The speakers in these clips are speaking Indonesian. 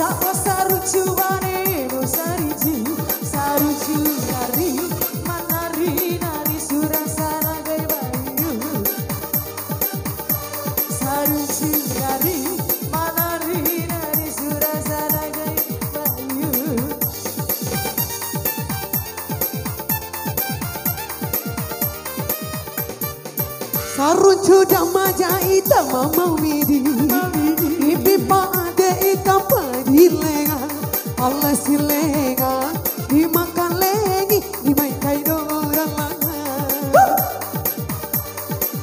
Sapa sarucu wanemu sariji sarucu nari manari nari surasana gai bayu sarucu nari manari nari surasana gai bayu sarucu damaja ita mama midi ibi pa ade ika padilenga Allah silenga dimakan lengi dimaikai dorang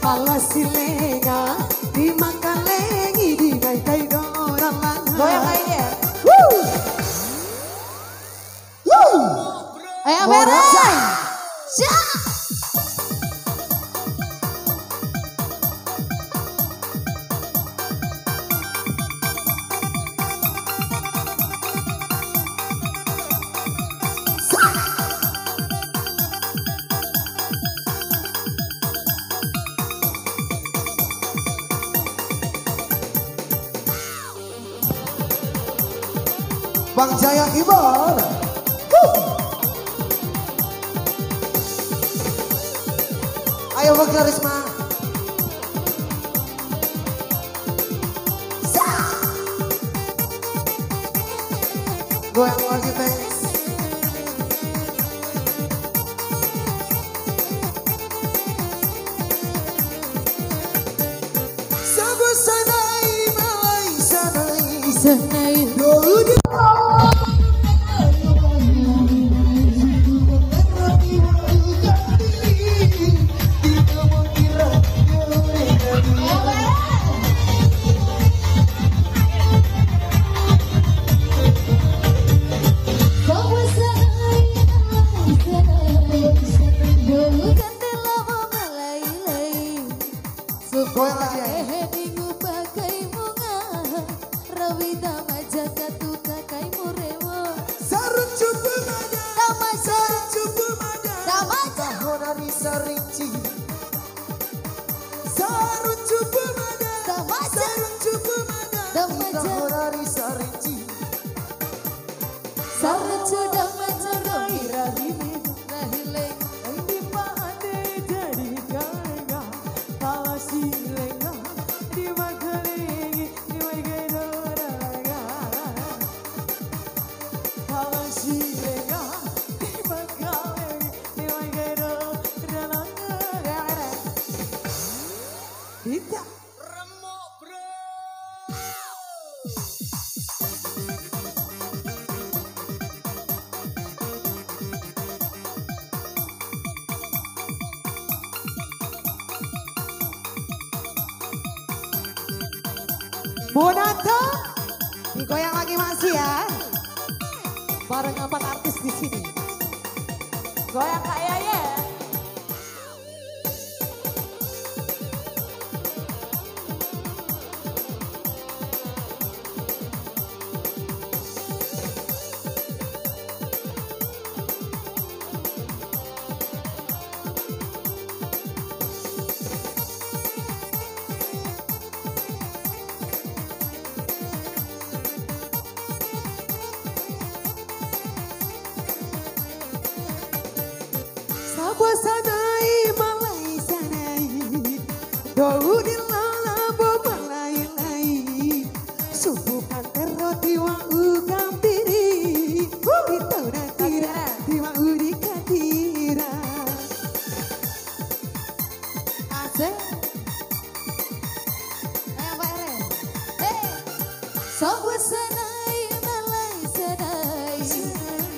Allah silenga dimakan lengi dimaikai dorang goyang aja ayo beres Bang Jaya Ibar. Ayo Bang Karisma. Goyang lagi fans. Sabu sanai malai sanai dulu. Goyang lagi ya. Minggu pakai bunga rawida majaka tuka kai murewo Sarung cupu mada. tamaja Sarung cupu mada. tamaja Honari sarinci. Sarung cupu mada. tamaja Sarung cupu mada. Tamaja. Honari sarinci. sarja tamaja roira hime rahile indi paade jadi ganga pawasi lenga di makalegi di magai doraga pawasi lenga di makalegi di magai doraga kita Remuk bro. Bonata digoyang lagi masih ya bareng 4 artis di sini goyang Kak Yaya Sabwa sanai malai sanai Daudin lala bo malai lai Subuh panter roti wa ukam piri Itu natira di wa urika tira Asik Ayo Pak Eren Sabwa sanai malai sanai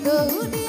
Daudin